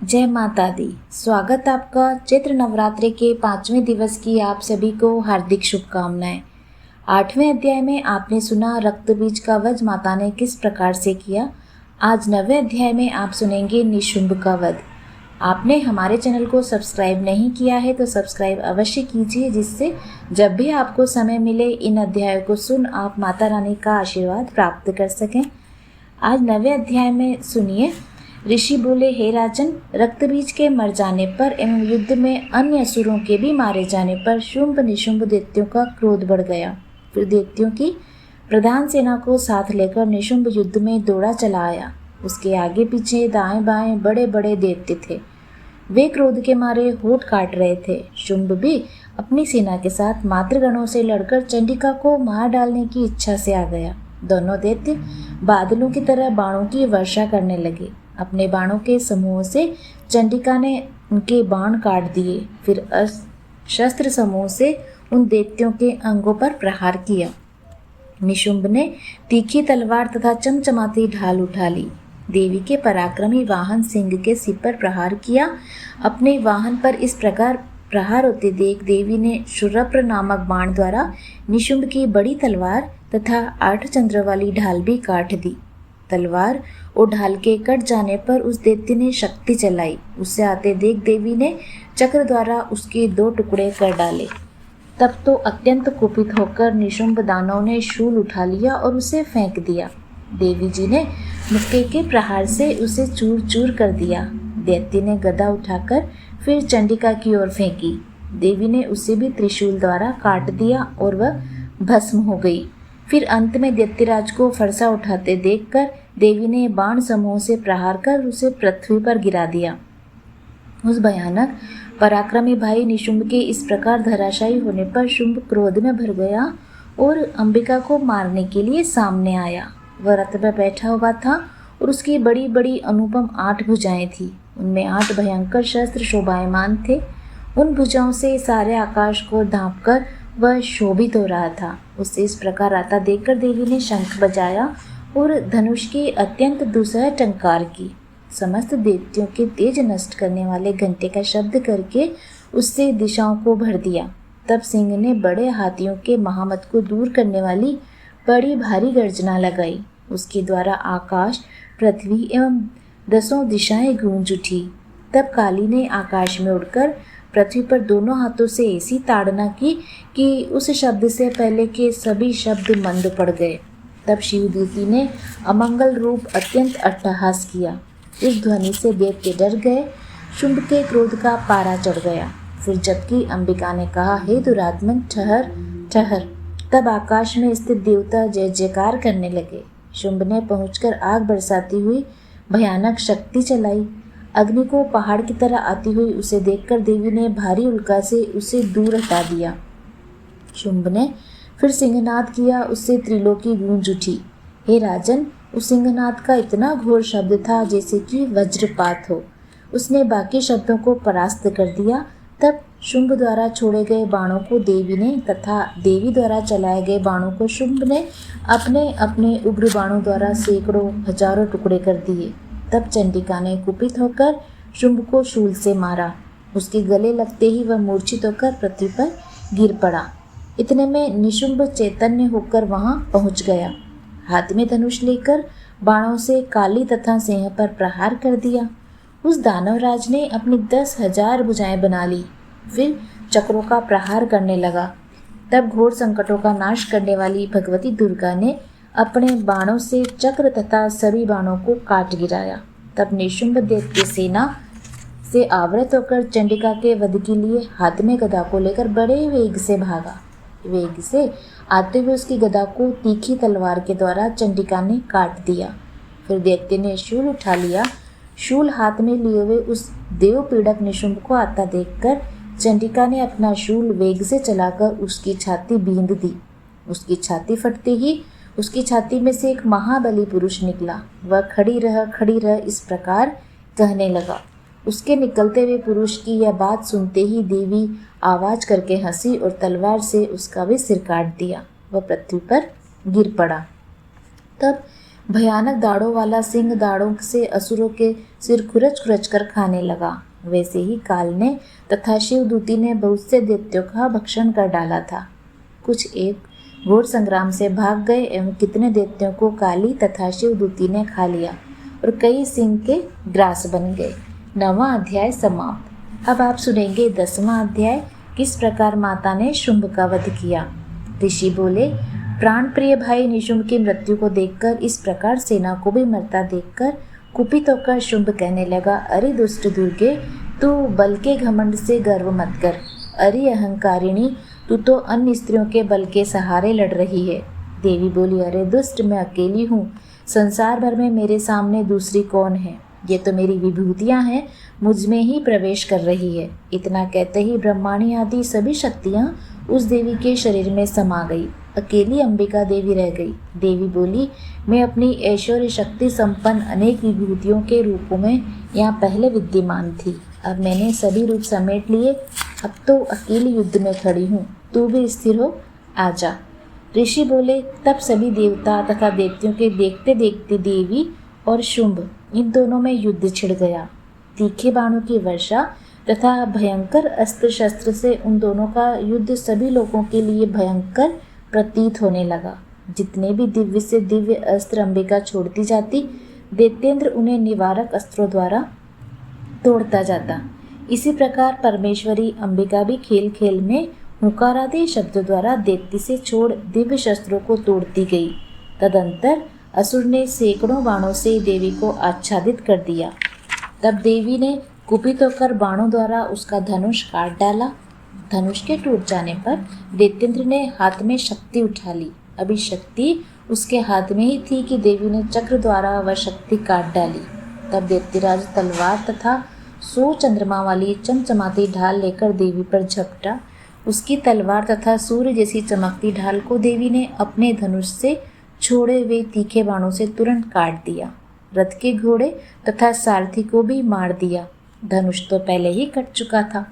जय माता दी। स्वागत आपका चैत्र नवरात्रि के 5वें दिवस की आप सभी को हार्दिक शुभकामनाएं। 8वें अध्याय में आपने सुना रक्त बीज का वध माता ने किस प्रकार से किया। आज 9वें अध्याय में आप सुनेंगे निशुंभ का वध। आपने हमारे चैनल को सब्सक्राइब नहीं किया है तो सब्सक्राइब अवश्य कीजिए, जिससे जब भी आपको समय मिले इन अध्यायों को सुन आप माता रानी का आशीर्वाद प्राप्त कर सकें। आज 9वें अध्याय में सुनिए। ऋषि बोले, हे राजन, रक्तबीज के मर जाने पर एवं युद्ध में अन्य असुरों के भी मारे जाने पर शुंभ निशुंभ दैत्यों का क्रोध बढ़ गया। फिर दैत्यों की प्रधान सेना को साथ लेकर निशुंभ युद्ध में दौड़ा चला आया। उसके आगे पीछे दाएं बाएं बड़े बड़े दैत्य थे। वे क्रोध के मारे होठ काट रहे थे। शुंभ भी अपनी सेना के साथ मातृगणों से लड़कर चंडिका को मार डालने की इच्छा से आ गया। दोनों दैत्य बादलों की तरह बाणों की वर्षा करने लगे। अपने बाणों के समूह से चंडिका ने उनके बाण काट दिए। फिर शस्त्र समूह से उन दैत्यों के अंगों पर प्रहार किया। निशुंभ ने तीखी तलवार तथा चमचमाती ढाल उठा ली। देवी के पराक्रमी वाहन सिंह के सिर पर प्रहार किया। अपने वाहन पर इस प्रकार प्रहार होते देख देवी ने शूरप्र नामक बाण द्वारा निशुंभ की बड़ी तलवार तथा 8 चंद्र वाली ढाल भी काट दी। तलवार और ढाल के कट जाने पर उस दैत्य ने शक्ति चलाई। उससे आते देख देवी ने चक्र द्वारा उसके 2 टुकड़े कर डाले। तब तो अत्यंत कुपित होकर निशुंभ दानव ने शूल उठा लिया और उसे फेंक दिया। देवी जी ने मुक्के के प्रहार से उसे चूर चूर कर दिया। दैत्य ने गदा उठाकर फिर चंडिका की ओर फेंकी। देवी ने उसे भी त्रिशूल द्वारा काट दिया और वह भस्म हो गई। फिर अंत में दैत्यराज को फरसा उठाते देखकर देवी ने बाण समूह से प्रहार कर उसे पृथ्वी पर गिरा दिया। उस भयानक पराक्रमी भाई निशुंभ के इस प्रकार धराशायी होने पर शुंभ क्रोध में भर गया और अंबिका को मारने के लिए सामने आया। वह रथ पर बैठा हुआ था और उसकी बड़ी बड़ी अनुपम 8 भुजाएं थी। उनमें 8 भयंकर शस्त्र शोभायमान थे। उन भुजाओं से सारे आकाश को ढांपकर वह शोभित हो रहा था। उससे इस प्रकार आता देखकर देवी ने शंख बजाया और धनुष की अत्यंत दुस्सह टंकार की। समस्त दैत्यों के तेज नष्ट करने वाले घंटे का शब्द करके उससे दिशाओं को भर दिया। तब सिंह ने बड़े हाथियों के महामत को दूर करने वाली बड़ी भारी गर्जना लगाई। उसके द्वारा आकाश, पृथ्वी एवं 10 दिशाएं गूंज उठी। तब काली ने आकाश में उड़कर पृथ्वी पर दोनों हाथों से ऐसी ताड़ना की कि उस शब्द से पहले के सभी शब्द मंद पड़ गए। तब शिवदूती ने अमंगल रूप अत्यंत अट्टहास किया। इस ध्वनि से दैत्य डर गए। शुंभ के क्रोध का पारा चढ़ गया। फिर जबकि अंबिका ने कहा, हे दुरात्मन, ठहर ठहर। तब आकाश में स्थित देवता जय जयकार करने लगे। शुंभ ने पहुंचकर आग बरसाती हुई भयानक शक्ति चलाई। अग्नि को पहाड़ की तरह आती हुई उसे देखकर देवी ने भारी उल्का से उसे दूर हटा दिया। शुंभ ने फिर सिंहनाद किया। उससे त्रिलोकी गूंज उठी। हे राजन, उस सिंहनाद का इतना घोर शब्द था जैसे कि वज्रपात हो। उसने बाकी शब्दों को परास्त कर दिया। तब शुंभ द्वारा छोड़े गए बाणों को देवी ने तथा देवी द्वारा चलाए गए बाणों को शुंभ ने अपने अपने उग्र बाणों द्वारा सैकड़ों हजारों टुकड़े कर दिए। तब चंडिका ने कुपित होकर शुंभ को शूल से मारा। उसके गले लगते ही वह मूर्छित होकर पृथ्वी पर गिर पड़ा। इतने में निशुंभ चैतन्य होकर वहां पहुंच गया। हाथ में धनुष लेकर बाणों से काली तथा सिंह पर प्रहार कर दिया। उस दानवराज ने अपनी 10,000 भुजाएं बना ली। फिर चक्रों का प्रहार करने लगा। तब घोर संकटों का नाश करने वाली भगवती दुर्गा ने अपने बाणों से चक्र तथा सभी बाणों को काट गिराया। तब निशुंभ दैत्य सेना से आवृत होकर चंडिका के वध के लिए हाथ में गदा को लेकर बड़े वेग से भागा। वेग से आते हुए उसकी गदा को तीखी तलवार के द्वारा चंडिका ने काट दिया। फिर दैत्य ने शूल उठा लिया। शूल हाथ में लिए हुए उस देव पीड़क निशुंभ को आता देखकर चंडिका ने अपना शूल वेग से चलाकर उसकी छाती बींध दी। उसकी छाती फटते ही उसकी छाती में से एक महाबली पुरुष निकला। वह खड़ी रह इस प्रकार कहने लगा। उसके निकलते हुए पुरुष की यह बात सुनते ही देवी आवाज करके हंसी और तलवार से उसका भी सिर काट दिया। वह पृथ्वी पर गिर पड़ा। तब भयानक दाढ़ों वाला सिंह दाढ़ों से असुरों के सिर खुरच खुरच कर खाने लगा। वैसे ही काल ने तथा शिवदूती ने बहुत से दैत्यों का भक्षण कर डाला था। कुछ एक घोर संग्राम से भाग गए एवं कितने दैत्यों को काली तथा शिवदूती ने खा लिया और कई सिंह के ग्रास बन गए। 9वां अध्याय समाप्त। अब आप सुनेंगे 10वां अध्याय, किस प्रकार माता ने शुंभ का वध किया। ऋषि बोले, प्राण प्रिय भाई निशुंभ की मृत्यु को देखकर, इस प्रकार सेना को भी मरता देखकर कुपित होकर शुंभ कहने लगा, अरे दुष्ट दुर्गे, तू बल के घमंड से गर्व मत कर। अरे अहंकारिणी, तू तो अन्य स्त्रियों के बल के सहारे लड़ रही है। देवी बोली, अरे दुष्ट, मैं अकेली हूँ, संसार भर में मेरे सामने दूसरी कौन है। ये तो मेरी विभूतियाँ हैं, मुझ में ही प्रवेश कर रही है। इतना कहते ही ब्रह्माणी आदि सभी शक्तियाँ उस देवी के शरीर में समा गई। अकेली अंबिका देवी रह गई। देवी बोली, मैं अपनी ऐश्वर्य शक्ति संपन्न अनेक विभूतियों के रूपों में यहाँ पहले विद्यमान थी। अब मैंने सभी रूप समेट लिए, अब तो अकेली युद्ध में खड़ी हूँ, तू भी स्थिर हो, आजा। ऋषि बोले, तब सभी देवता तथा दैत्यों के देखते देखते देवी और शुंभ इन दोनों में युद्ध छिड़ गया। तीखे बाणों की वर्षा तथा भयंकर अस्त्र शस्त्र से उन दोनों का युद्ध सभी लोगों के लिए भयंकर प्रतीत होने लगा। जितने भी दिव्य से दिव्य अस्त्र अंबिका छोड़ती जाती, दैत्येंद्र उन्हें निवारक अस्त्रों द्वारा तोड़ता जाता। इसी प्रकार परमेश्वरी अंबिका भी खेल खेल में हुंकारादि शब्दों द्वारा दैत्य से छोड़ दिव्य शस्त्रों को तोड़ती गई। तदंतर असुर ने सैकड़ों बाणों से देवी को आच्छादित कर दिया। तब देवी ने कुपित होकर बाणों द्वारा उसका धनुष काट डाला। धनुष के टूट जाने पर दैत्येंद्र ने हाथ में शक्ति उठा ली। अभी शक्ति उसके हाथ में ही थी कि देवी ने चक्र द्वारा वह शक्ति काट डाली। तब दैत्यराज तलवार तथा 100 चंद्रमा वाली चमचमाती ढाल लेकर देवी पर झपटा। उसकी तलवार तथा सूर्य जैसी चमकती ढाल को देवी ने अपने धनुष से छोड़े हुए तीखे बाणों से तुरंत काट दिया। रथ के घोड़े तथा सारथी को भी मार दिया। धनुष तो पहले ही कट चुका था।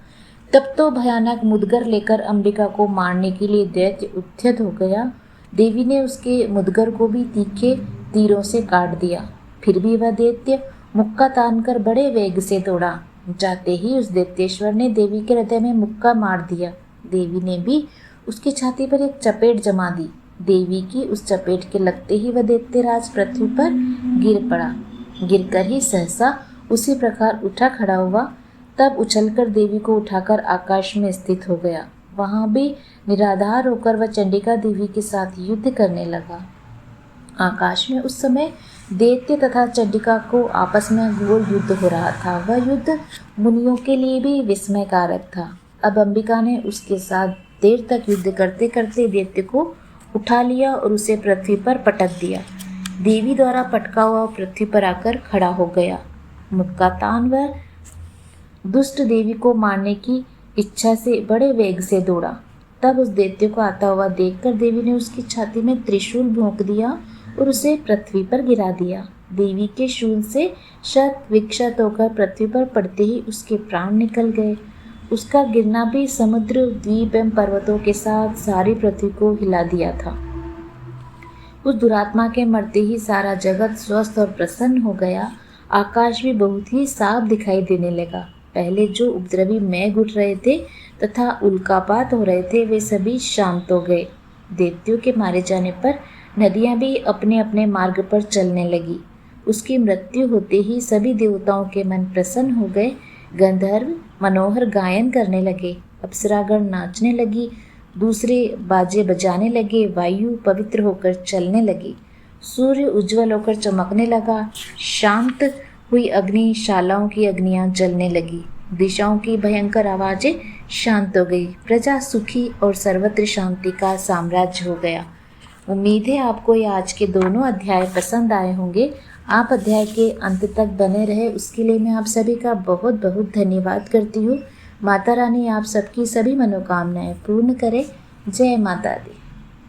तब तो भयानक मुदगर लेकर अंबिका को मारने के लिए दैत्य उद्यत हो गया। देवी ने उसके मुदगर को भी तीखे तीरों से काट दिया। फिर भी वह दैत्य मुक्का तानकर बड़े वेग से दौड़ा। जाते ही उस दैत्येश्वर ने देवी के हृदय में मुक्का मार दिया। देवी ने भी उसकी छाती पर एक चपेट जमा दी। देवी की उस चपेट के लगते ही वह दैत्यराज पृथ्वी पर गिर पड़ा। गिरकर ही सहसा उसी प्रकार उठा खड़ा हुआ। तब उछलकर देवी को उठाकर आकाश में स्थित हो गया। वहां भी निराधार होकर वह चंडिका देवी के साथ युद्ध करने लगा। आकाश में उस समय दैत्य तथा चंडिका को आपस में घोर युद्ध हो रहा था। वह युद्ध मुनियों के लिए भी विस्मयकारक था। अब अंबिका ने उसके साथ देर तक युद्ध करते करते दैत्य को उठा लिया और उसे पृथ्वी पर पटक दिया। देवी द्वारा पटका हुआ पृथ्वी पर आकर खड़ा हो गया। मुक्का तान वह दुष्ट देवी को मारने की इच्छा से बड़े वेग से दौड़ा। तब उस दैत्य को आता हुआ देखकर देवी ने उसकी छाती में त्रिशूल भोंक दिया और उसे पृथ्वी पर गिरा दिया। देवी के शूल से शत विक्षत होकर पृथ्वी पर पड़ते ही उसके प्राण निकल गए। उसका गिरना भी समुद्र, द्वीप एवं पर्वतों के साथ सारी पृथ्वी को हिला दिया था। उस दुरात्मा के मरते ही सारा जगत स्वस्थ और प्रसन्न हो गया। आकाश भी बहुत ही साफ दिखाई देने लगा। पहले जो उपद्रवी मेघ उठ रहे थे तथा उल्कापात हो रहे थे, वे सभी शांत हो गए। दैत्यों के मारे जाने पर नदियां भी अपने अपने मार्ग पर चलने लगी। उसकी मृत्यु होते ही सभी देवताओं के मन प्रसन्न हो गए। गंधर्व मनोहर गायन करने लगे, अप्सरागण नाचने लगी, दूसरे बाजे बजाने लगे, वायु पवित्र होकर चलने लगी, सूर्य उज्जवल होकर चमकने लगा, शांत हुई अग्नि शालाओं की अग्नियां जलने लगी, दिशाओं की भयंकर आवाजें शांत हो गई, प्रजा सुखी और सर्वत्र शांति का साम्राज्य हो गया। उम्मीद है आपको ये आज के दोनों अध्याय पसंद आए होंगे। आप अध्याय के अंत तक बने रहे, उसके लिए मैं आप सभी का बहुत बहुत धन्यवाद करती हूँ। माता रानी आप सबकी सभी मनोकामनाएं पूर्ण करे। जय माता दी।